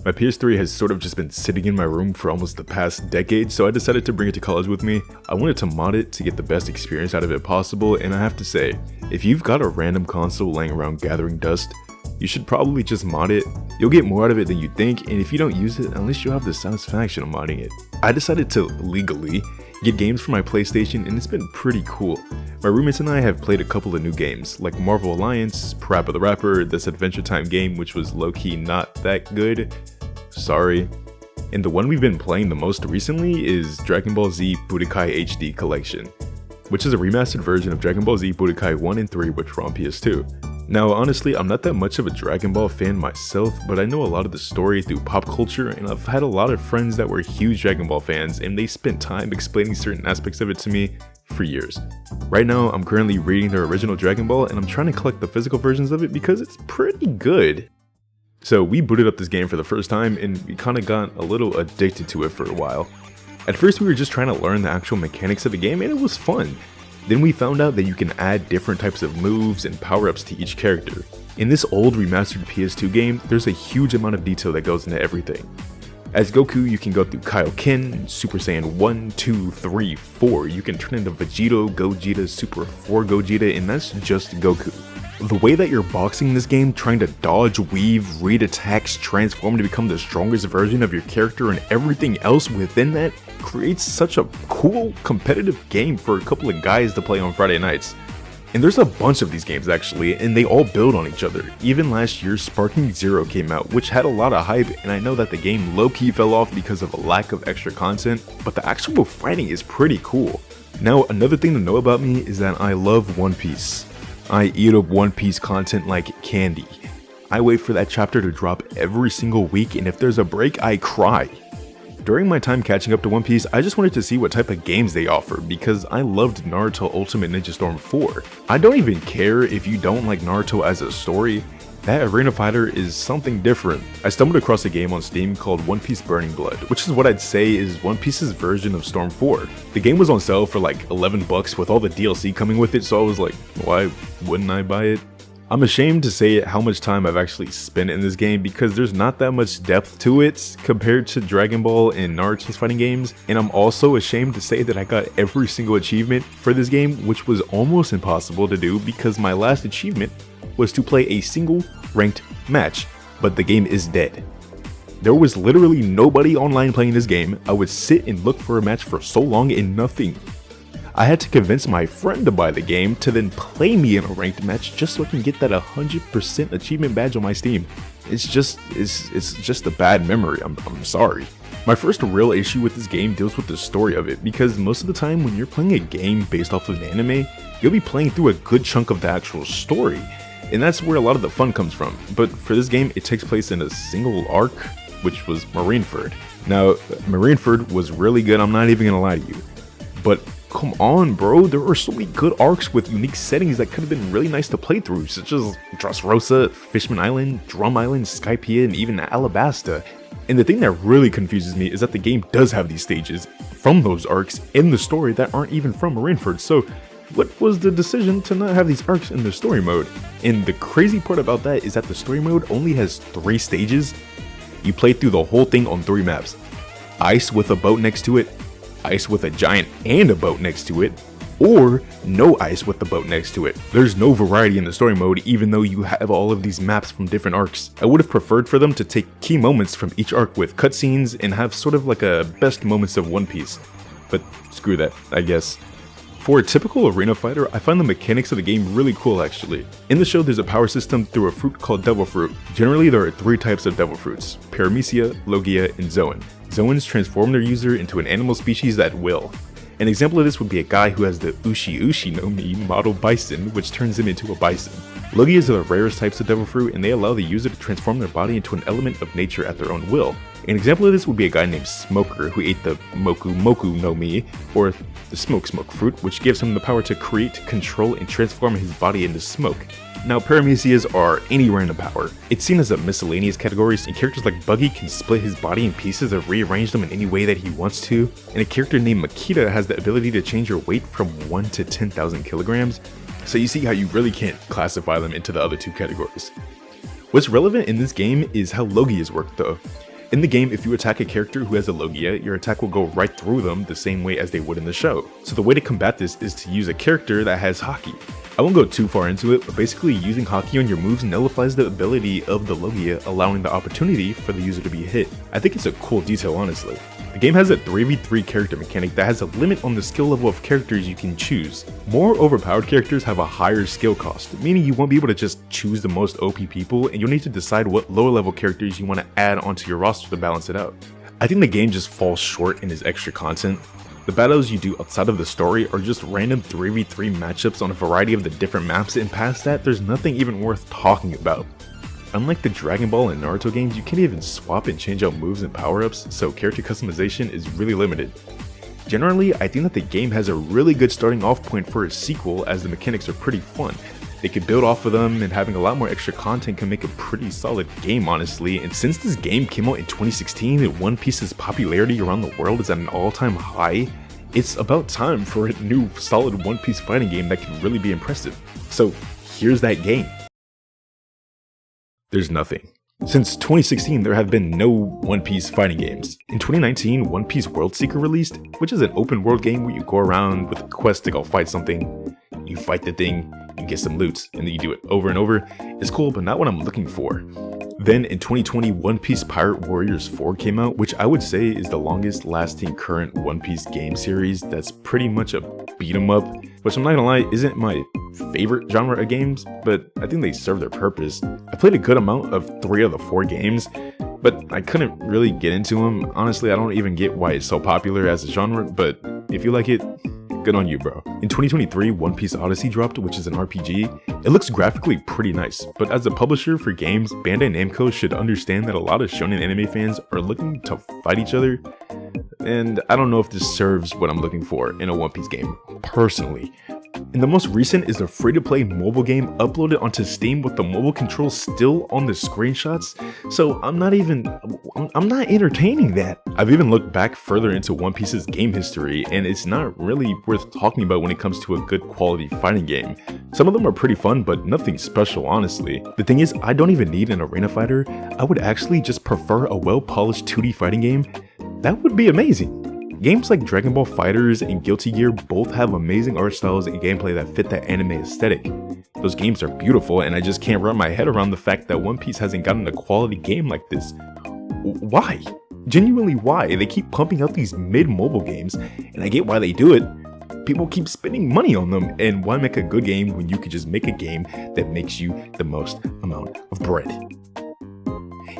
My PS3 has sort of just been sitting in my room for almost the past decade, so I decided to bring it to college with me. I wanted to mod it to get the best experience out of it possible, and I have to say, if you've got a random console laying around gathering dust, you should probably just mod it. You'll get more out of it than you think, and if you don't use it, at least you'll have the satisfaction of modding it. I decided to legally get games for my PlayStation, and it's been pretty cool. My roommates and I have played a couple of new games, like Marvel Alliance, Parappa the Rapper, this Adventure Time game which was low-key not that good. Sorry. And the one we've been playing the most recently is Dragon Ball Z Budokai HD Collection, which is a remastered version of Dragon Ball Z Budokai 1 and 3 which were on PS2. Now honestly, I'm not that much of a Dragon Ball fan myself, but I know a lot of the story through pop culture, and I've had a lot of friends that were huge Dragon Ball fans, and they spent time explaining certain aspects of it to me for years. Right now, I'm currently reading their original Dragon Ball, and I'm trying to collect the physical versions of it because it's pretty good. So we booted up this game for the first time, and we kinda got a little addicted to it for a while. At first we were just trying to learn the actual mechanics of the game, and it was fun. Then we found out that you can add different types of moves and power-ups to each character. In this old remastered PS2 game, there's a huge amount of detail that goes into everything. As Goku, you can go through Kaioken, Super Saiyan 1, 2, 3, 4, you can turn into Vegito, Gogeta, Super 4 Gogeta, and that's just Goku. The way that you're boxing in this game, trying to dodge, weave, read attacks, transform to become the strongest version of your character, and everything else within that creates such a cool, competitive game for a couple of guys to play on Friday nights. And there's a bunch of these games actually, and they all build on each other. Even last year, Sparking Zero came out, which had a lot of hype, and I know that the game low-key fell off because of a lack of extra content, but the actual fighting is pretty cool. Now, another thing to know about me is that I love One Piece. I eat up One Piece content like candy. I wait for that chapter to drop every single week, and if there's a break, I cry. During my time catching up to One Piece, I just wanted to see what type of games they offer because I loved Naruto Ultimate Ninja Storm 4. I don't even care if you don't like Naruto as a story, that arena fighter is something different. I stumbled across a game on Steam called One Piece Burning Blood, which is what I'd say is One Piece's version of Storm 4. The game was on sale for like 11 bucks with all the DLC coming with it, so I was like, why wouldn't I buy it? I'm ashamed to say how much time I've actually spent in this game because there's not that much depth to it compared to Dragon Ball and Naruto's fighting games, and I'm also ashamed to say that I got every single achievement for this game, which was almost impossible to do because my last achievement was to play a single ranked match, but the game is dead. There was literally nobody online playing this game. I would sit and look for a match for so long and nothing. I had to convince my friend to buy the game to then play me in a ranked match just so I can get that 100% achievement badge on my Steam. It's just a bad memory, I'm sorry. My first real issue with this game deals with the story of it, because most of the time when you're playing a game based off of an anime, you'll be playing through a good chunk of the actual story, and that's where a lot of the fun comes from. But for this game, it takes place in a single arc, which was Marineford. Now, Marineford was really good, I'm not even gonna lie to you, but come on bro, there are so many good arcs with unique settings that could have been really nice to play through, such as Dressrosa, Fishman Island, Drum Island, Skypiea, and even Alabasta. And the thing that really confuses me is that the game does have these stages from those arcs in the story that aren't even from Marineford, so what was the decision to not have these arcs in the story mode? And the crazy part about that is that the story mode only has 3 stages. You play through the whole thing on 3 maps. Ice with a boat next to it, ice with a giant and a boat next to it, or no ice with the boat next to it. There's no variety in the story mode even though you have all of these maps from different arcs. I would have preferred for them to take key moments from each arc with cutscenes and have sort of like a best moments of One Piece. But screw that, I guess. For a typical arena fighter, I find the mechanics of the game really cool actually. In the show there's a power system through a fruit called Devil Fruit. Generally there are 3 types of Devil Fruits: Paramecia, Logia, and Zoan. Zoans transform their user into an animal species at will. An example of this would be a guy who has the Ushi Ushi no Mi model bison, which turns him into a bison. Logias are the rarest types of Devil Fruit, and they allow the user to transform their body into an element of nature at their own will. An example of this would be a guy named Smoker who ate the Moku Moku no Mi, or the Smoke fruit, which gives him the power to create, control, and transform his body into smoke. Now, Paramecias are any random power. It's seen as a miscellaneous category, and characters like Buggy can split his body in pieces or rearrange them in any way that he wants to, and a character named Makita has the ability to change her weight from 1 to 10,000 kilograms, so you see how you really can't classify them into the other 2 categories. What's relevant in this game is how Logias work though. In the game, if you attack a character who has a Logia, your attack will go right through them the same way as they would in the show. So the way to combat this is to use a character that has Haki. I won't go too far into it, but basically using Haki on your moves nullifies the ability of the Logia, allowing the opportunity for the user to be hit. I think it's a cool detail, honestly. The game has a 3v3 character mechanic that has a limit on the skill level of characters you can choose. More overpowered characters have a higher skill cost, meaning you won't be able to just choose the most OP people, and you'll need to decide what lower level characters you want to add onto your roster to balance it out. I think the game just falls short in its extra content. The battles you do outside of the story are just random 3v3 matchups on a variety of the different maps, and past that, there's nothing even worth talking about. Unlike the Dragon Ball and Naruto games, you can't even swap and change out moves and power-ups, so character customization is really limited. Generally, I think that the game has a really good starting off point for a sequel, as the mechanics are pretty fun. They could build off of them, and having a lot more extra content can make a pretty solid game, honestly. And since this game came out in 2016 and One Piece's popularity around the world is at an all-time high, it's about time for a new solid One Piece fighting game that can really be impressive. So here's that game. There's nothing. Since 2016, there have been no One Piece fighting games. In 2019, One Piece World Seeker released, which is an open world game where you go around with a quest to go fight something. You fight the thing, you get some loot, and then you do it over and over. It's cool, but not what I'm looking for. Then in 2020, One Piece Pirate Warriors 4 came out, which I would say is the longest lasting current One Piece game series that's pretty much a beat 'em up, which I'm not gonna lie, isn't my favorite genre of games, but I think they serve their purpose. I played a good amount of 3 of the 4 games, but I couldn't really get into them. Honestly, I don't even get why it's so popular as a genre, but if you like it, good on you, bro. In 2023, One Piece Odyssey dropped, which is an RPG. It looks graphically pretty nice, but as a publisher for games, Bandai Namco should understand that a lot of shonen anime fans are looking to fight each other, and I don't know if this serves what I'm looking for in a One Piece game, personally. And the most recent is the free-to-play mobile game uploaded onto Steam with the mobile controls still on the screenshots, so I'm not entertaining that. I've even looked back further into One Piece's game history, and it's not really worth talking about when it comes to a good quality fighting game. Some of them are pretty fun, but nothing special, honestly. The thing is, I don't even need an arena fighter. I would actually just prefer a well-polished 2D fighting game. That would be amazing. Games like Dragon Ball FighterZ and Guilty Gear both have amazing art styles and gameplay that fit that anime aesthetic. Those games are beautiful, and I just can't wrap my head around the fact that One Piece hasn't gotten a quality game like this. Why? Genuinely why? They keep pumping out these mid-mobile games, and I get why they do it. People keep spending money on them, and why make a good game when you could just make a game that makes you the most amount of bread?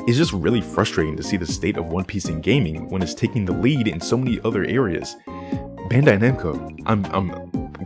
It's just really frustrating to see the state of One Piece in gaming when it's taking the lead in so many other areas. Bandai Namco, I'm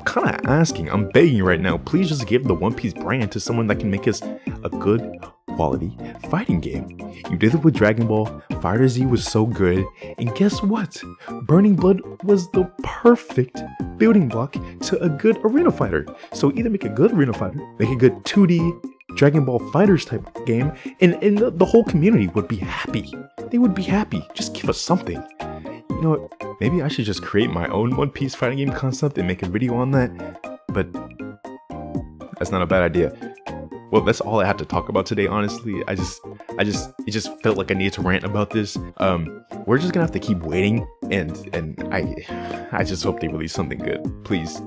kind of asking, I'm begging right now, please just give the One Piece brand to someone that can make us a good quality fighting game. You did it with Dragon Ball, FighterZ was so good, and guess what? Burning Blood was the perfect building block to a good arena fighter. So either make a good arena fighter, make a good 2D Dragon Ball FighterZ type of game, and the whole community would be happy. They would be happy. Just give us something. You know what? Maybe I should just create my own One Piece fighting game concept and make a video on that. But that's not a bad idea. Well, that's all I had to talk about today, honestly. It just felt like I needed to rant about this. We're just gonna have to keep waiting, and I just hope they release something good. Please.